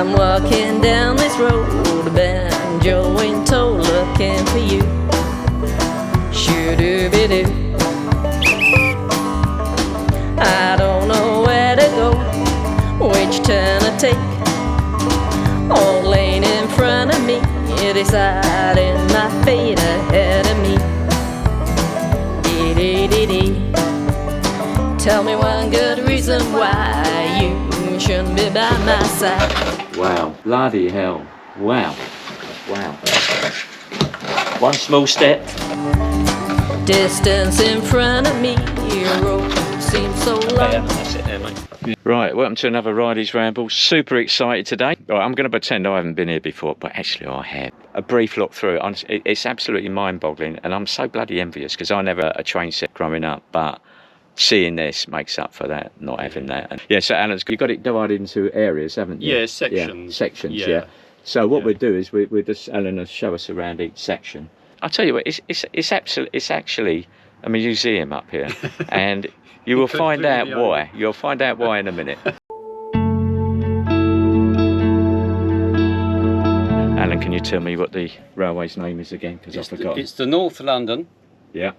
I'm walking down this road, banjo in tow, looking for you. Shoo-doo-be-doo. I don't know where to go, which turn to take. All lane in front of me, deciding my fate ahead of me. Dee-dee-dee-dee. Tell me one good reason why you shouldn't be by my side. Wow, bloody hell. Wow. Wow. One small step. Distance in front of me, your road seems so long. Sit there, mate. Right, welcome to another Riders Ramble. Super excited today. Right, I'm going to pretend I haven't been here before, but actually I have. A brief look through it, it's absolutely mind-boggling, and I'm so bloody envious because I never had a train set growing up, but seeing this makes up for that, not having that. And yeah, so Alan's, you've got it divided into areas, haven't you? Yeah, sections. Yeah, sections, yeah. So what we'll do is we'll just, Alan will show us around each section. I'll tell you what, it's actually a museum up here, and you will find out why. You'll find out why in a minute. Alan, can you tell me what the railway's name is again? Because I forgot. It's the North London Yeah.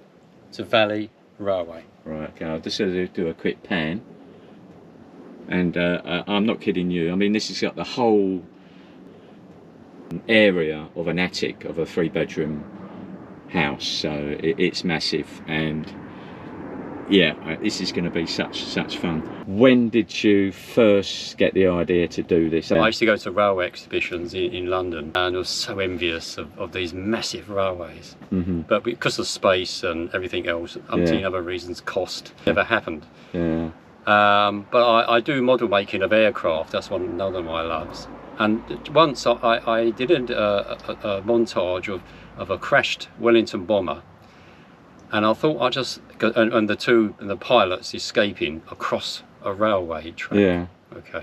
to Valley Railway. Right, okay, I'll just do a quick pan. And I'm not kidding you, I mean, this has got the whole area of an attic of a 3-bedroom house, so it's massive, and yeah, this is going to be such fun. When did you first get the idea to do this? I used to go to railway exhibitions in London, and I was so envious of these massive railways. But because of space and everything else, umpteen other reasons, cost, never happened. Yeah. But I do model making of aircraft. That's another of my loves. And once I did a montage of a crashed Wellington bomber, and I thought I'd just go, and the pilots escaping across a railway track. Yeah. Okay.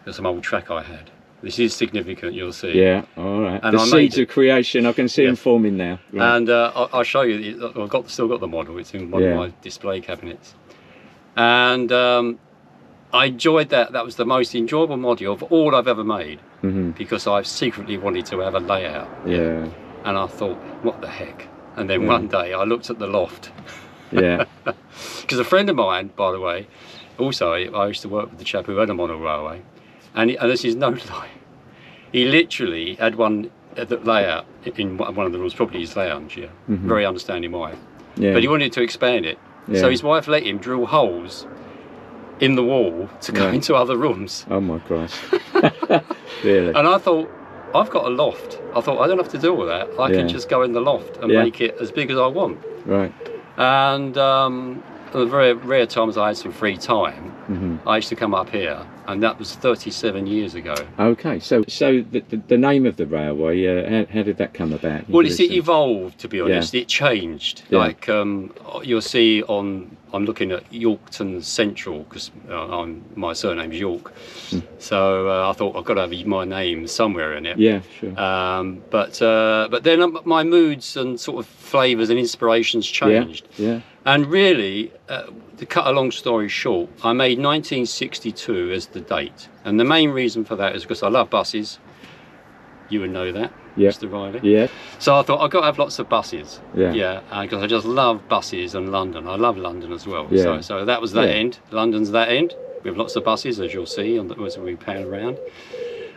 There's some old track I had. This is significant, you'll see. Yeah, all right. And the seeds of creation, I can see them forming now. Right. And I'll show you. I've still got the model. It's in one of my display cabinets. And I enjoyed that. That was the most enjoyable module of all I've ever made, because I've secretly wanted to have a layout. Yeah. And I thought, what the heck? And then one day I looked at the loft. Yeah. Because a friend of mine, by the way, also I used to work with the chap who had a model railway, and this is no lie. He literally had one layout in one of the rooms, probably his lounge. Yeah. Very understanding wife. Yeah. But he wanted to expand it. Yeah. So his wife let him drill holes in the wall to go into other rooms. Oh my Christ. Really? And I thought, I've got a loft. I thought, I don't have to do all that. I can just go in the loft and make it as big as I want. Right. And the very rare times I had some free time, I used to come up here, and that was 37 years ago. Okay, so the name of the railway, how did that come about? Well, it evolved, to be honest. It changed. Yeah. Like you'll see I'm looking at Yorkton Central, because my surname's York. So I thought I've got to have my name somewhere in it. Yeah, sure. But then my moods and sort of flavours and inspirations changed. Yeah. And really, to cut a long story short, I made 1962 as the date. And the main reason for that is because I love buses. You would know that, Mr. Riley. Yeah. So I thought I've got to have lots of buses. Yeah. Because I just love buses and London. I love London as well. Yeah. So that was that end. London's that end. We have lots of buses, as you'll see, as we pan around.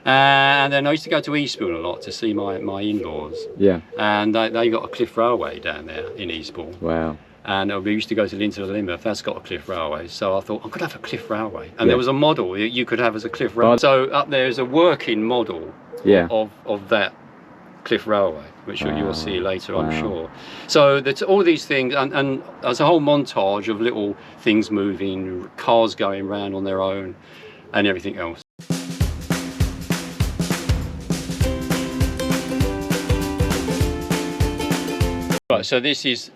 And then I used to go to Eastbourne a lot to see my in-laws. Yeah. And they got a cliff railway down there in Eastbourne. Wow. And we used to go to Linton and Lymouth. That's got a cliff railway. So I thought, I'm going to have a cliff railway. And there was a model you could have as a cliff railway. So up there is a working model of that cliff railway, which you'll see later, I'm sure. So all these things, and there's a whole montage of little things moving, cars going round on their own, and everything else. Right, so this is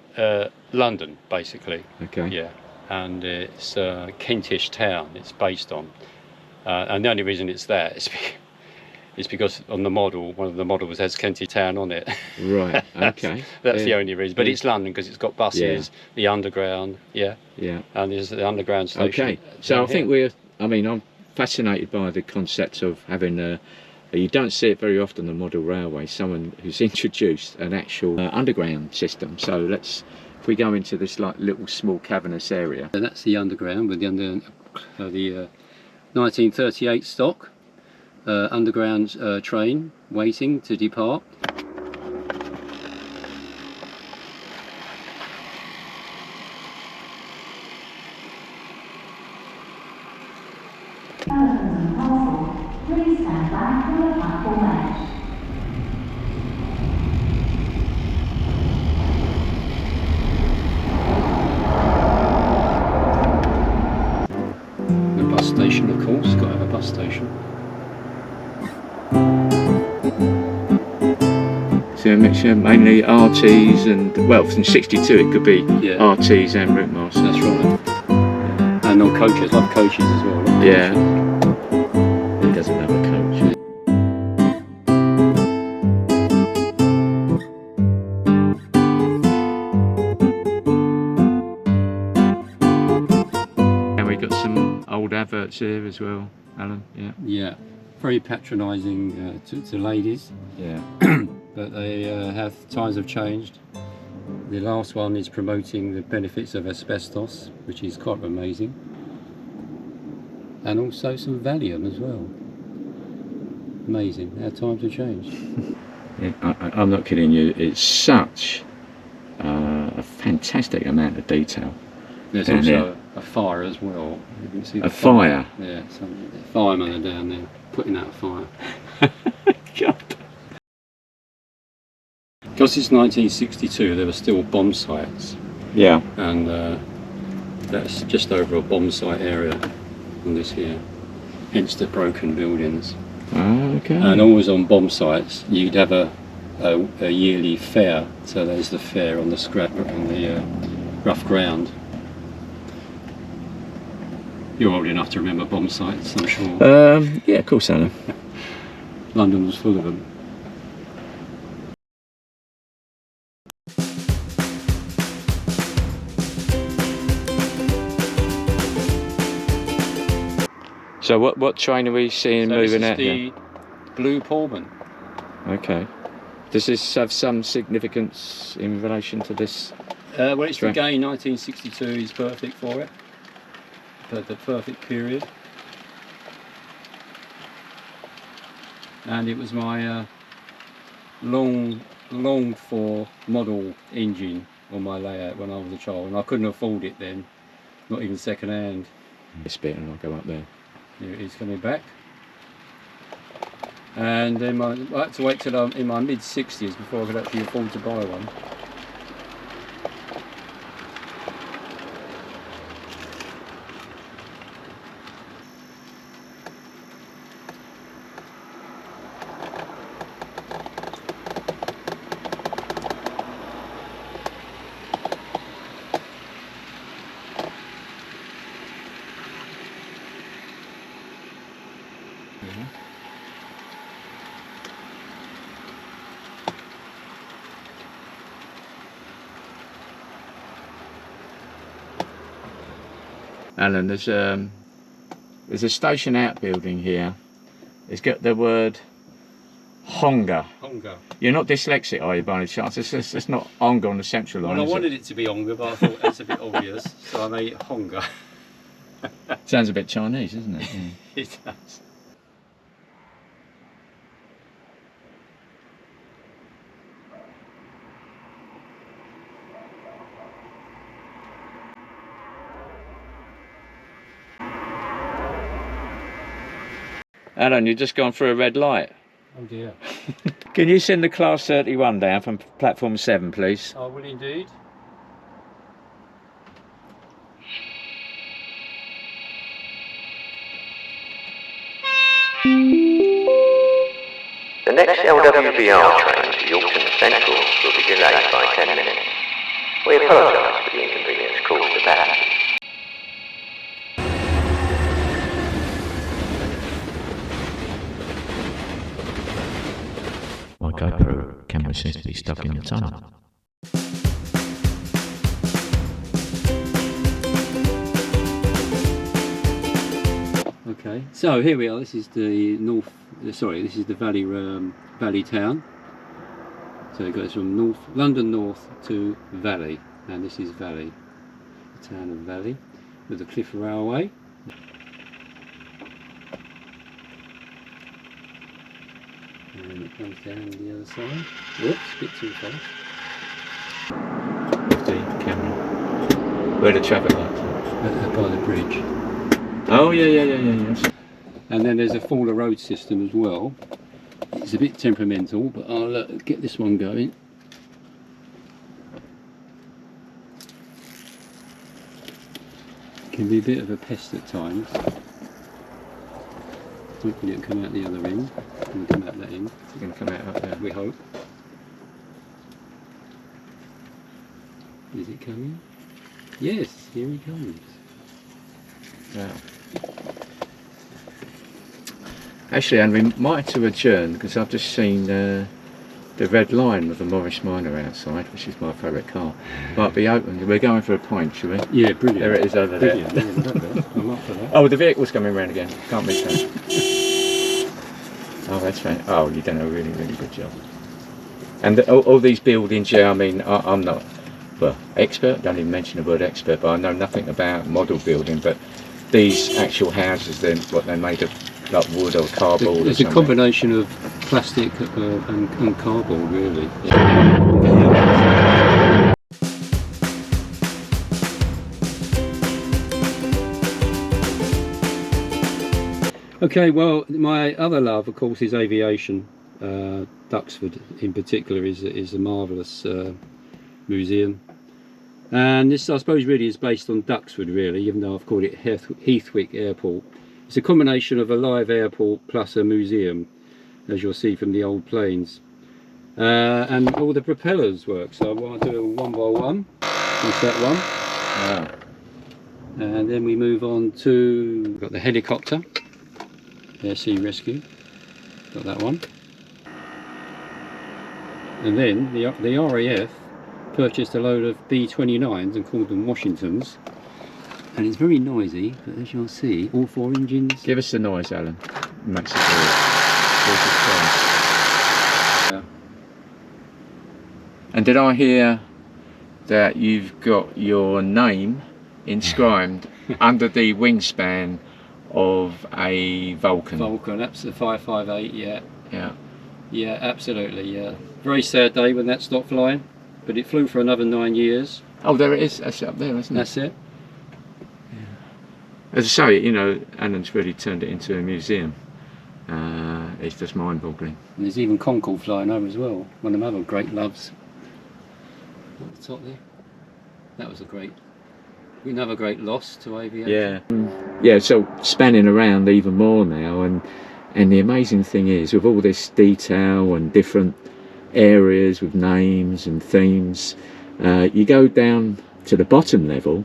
London, basically. Okay. Yeah, and it's a Kentish town it's based on. And the only reason it's that is because on the model, one of the models has Kentish town on it. Right, okay. That's the only reason. But it's London because it's got buses, the underground, and there's the underground station. Okay, so I think I'm fascinated by the concept of having a, you don't see it very often on the model railway, someone who's introduced an actual underground system. So let's, if we go into this like little small cavernous area. And that's the underground with the 1938 stock underground train waiting to depart. Please stand by for the platform edge. The bus station, of course, got to have a bus station. So a mixture, mainly RTs and, well, from 62 it could be RTs and route masters. That's right. And on coaches, love coaches as well. Yeah. He doesn't have a coach. And we got some old adverts here as well, Alan. Yeah. Yeah. Very patronising to ladies. Yeah. But they have, times have changed. The last one is promoting the benefits of asbestos, which is quite amazing. And also some Valium as well. Amazing how times have changed. Yeah, I'm not kidding you, it's such a fantastic amount of detail. There's also a fire as well. You can see the fire? Yeah, some firemen are down there putting out a fire. God. Because it's 1962, there were still bomb sites. Yeah. And that's just over a bomb site area on this here. Hence the broken buildings. Oh, okay. And always on bomb sites, you'd have a yearly fair. So there's the fair on the scrap on the rough ground. You're old enough to remember bomb sites, I'm sure. Yeah, of course, Alan. London was full of them. So what train are we seeing moving out here? The Blue Pullman. Okay. Does this have some significance in relation to this? Well, it's train? again 1962 is perfect for it. The perfect period. And it was my long for model engine on my layout when I was a child, and I couldn't afford it then, not even second hand. This bit, and I'll go up there. Here it is coming back. And then I had to wait till I'm in my mid-60s before I could actually afford to buy one. Alan, there's a station outbuilding here. It's got the word Honga. Honga. You're not dyslexic, are you, by any chance? It's not Honga on the central line. Well, I wanted it to be Honga, but I thought that's a bit obvious, so I made it Honga. Sounds a bit Chinese, isn't it? Yeah. It does. Alan, you've just gone through a red light. Oh dear. Can you send the class 31 down from platform 7, please? I will indeed. The next LWBR train to Yorkton Central will be delayed by 10 minutes. We apologise for the inconvenience caused to passengers. My GoPro camera seems to be stuck in the tunnel. Okay, so here we are. This is the north. Sorry, this is the Valley Valley town. So it goes from London North to Valley, and this is Valley, the town of Valley, with the Cliff Railway. And it comes down the other side. Whoops, a bit too fast. The camera. Where the traffic lights? By the bridge. Oh yeah, yes. And then there's a Faller road system as well. It's a bit temperamental, but I'll get this one going. It can be a bit of a pest at times. Hopefully it'll come out the other end. It'll come out that end. It's going to come out up there. We hope. Is it coming? Yes, here he comes. Wow. Actually, and we might have to adjourn because I've just seen the red line with the Morris Minor outside, which is my favourite car. Might be open. We're going for a pint, shall we? Yeah, brilliant. There it is over there. Brilliant. Yeah, I'm up for that. Oh, the vehicle's coming round again. Can't miss that. Oh, that's right. Oh, you've done a really, really good job. And all these buildings, yeah, I mean, I'm not, well, expert, don't even mention the word expert, but I know nothing about model building, but these actual houses, then what they're made of, like wood or cardboard. It's a combination of plastic and cardboard, really. Okay, well, my other love, of course, is aviation. Duxford, in particular, is a marvellous museum. And this, I suppose, really is based on Duxford, really, even though I've called it Heathwick Airport. It's a combination of a live airport plus a museum, as you'll see from the old planes. And all the propellers work, so I want to do a one by one. That's that one. Wow. And then we move on to, we've got the helicopter, Air Sea Rescue, got that one. And then the RAF purchased a load of B-29s and called them Washingtons. And it's very noisy, but as you'll see, all 4 engines. Give us the noise, Alan. Max it yeah. And did I hear that you've got your name inscribed under the wingspan of a Vulcan? Vulcan, that's the 558, yeah. Yeah. Yeah, absolutely, yeah. Very sad day when that stopped flying, but it flew for another 9 years. Oh, there it is. That's up there, isn't it? That's it. As I say, you know, Alan's really turned it into a museum. It's just mind-boggling. And there's even Concorde flying over as well. One of my other great loves. At the top there. That was another great loss to aviation. Yeah. Yeah, so spanning around even more now, and the amazing thing is, with all this detail and different areas with names and themes, you go down to the bottom level.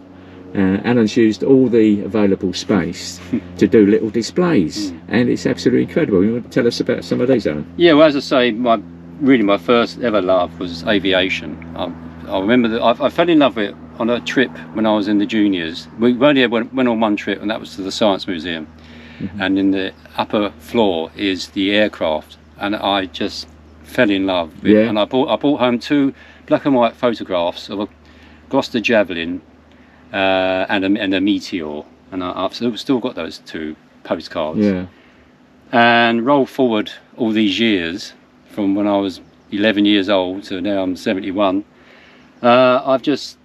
Alan's used all the available space to do little displays, and it's absolutely incredible. You want to tell us about some of these, Alan? Yeah, well, as I say, my first ever love was aviation. I remember that I fell in love with it on a trip when I was in the juniors. We only went on one trip, and that was to the Science Museum. And in the upper floor is the aircraft, and I just fell in love with it. And I brought home 2 black and white photographs of a Gloucester Javelin and a Meteor, and I've still got those 2 postcards. Yeah. And roll forward all these years, from when I was 11 years old to now I'm 71, I've just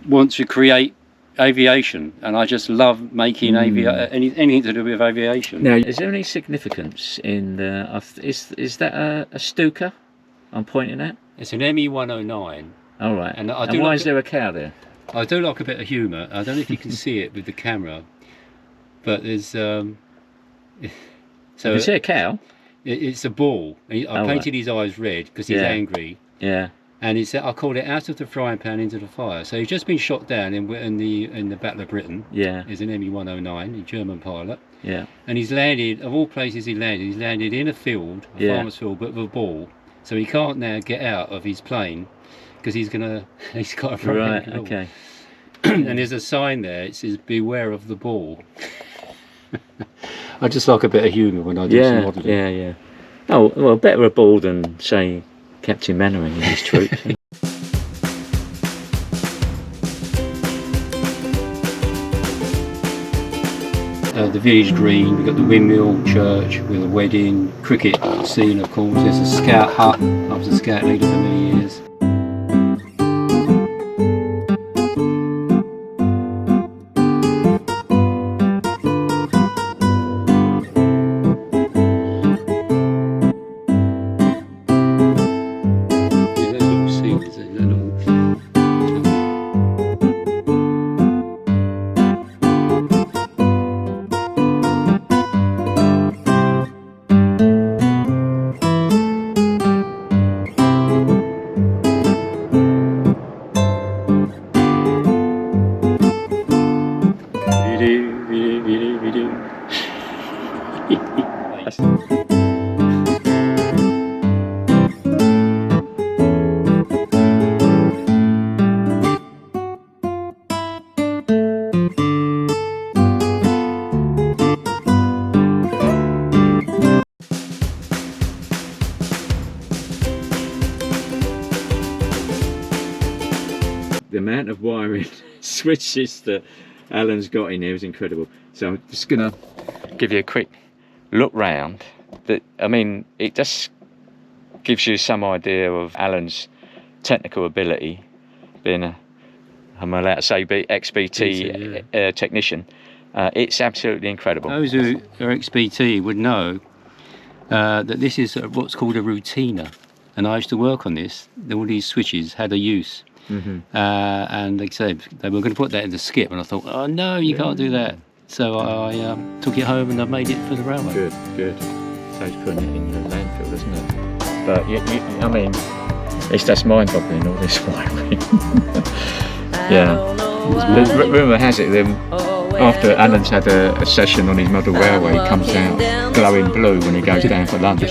want to create aviation, and I just love making anything to do with aviation. Now, is there any significance in the? Is that a Stuka I'm pointing at? It's an ME-109. All right. And why is there a cow there? I do like a bit of humour. I don't know if you can see it with the camera, but there's so you can see a cow. It's a bull. I painted his eyes red because he's angry. Yeah. And I called it out of the frying pan into the fire. So he's just been shot down in the Battle of Britain. Yeah. He's an ME-109, a German pilot. Yeah. And he's landed, of all places he's landed in a field, a farmer's field, but with a ball. So he can't now get out of his plane because he's got a right. Okay. And there's a sign there. It says "Beware of the ball." I just like a bit of humour when I do some modelling. Yeah. Oh, well, better a ball than, say, Captain Mannering and his troops. The village green, we've got the windmill church with a wedding, cricket scene of course, there's a scout hut, I was a scout leader for many years. Those little scenes, they're little... The amount of wiring switches that Alan's got in here is incredible. So I'm just gonna give you a quick look round. That, I mean, it just gives you some idea of Alan's technical ability, being a, I'm allowed to say, XBT technician. It's absolutely incredible. Those who are XBT would know that this is what's called a routiner, and I used to work on this. All these switches had a use. And they said they were going to put that in the skip, and I thought, oh no, you can't do that. So I took it home and I made it for the railway. Good. So it's putting it in the landfill, isn't it? But I mean, it's just mind-boggling, all this wiring. Yeah. Rumour has it then, after Alan's had a session on his model railway, he comes out glowing blue when he goes down for lunch.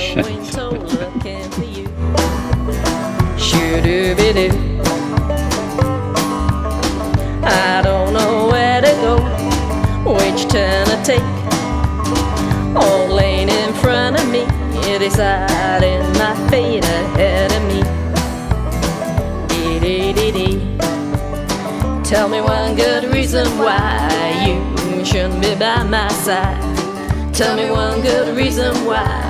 I don't know where to go, which turn to take. All laying in front of me, deciding my fate ahead of me. Dee-dee-dee-dee. Tell me one good reason why you shouldn't be by my side. Tell me one good reason why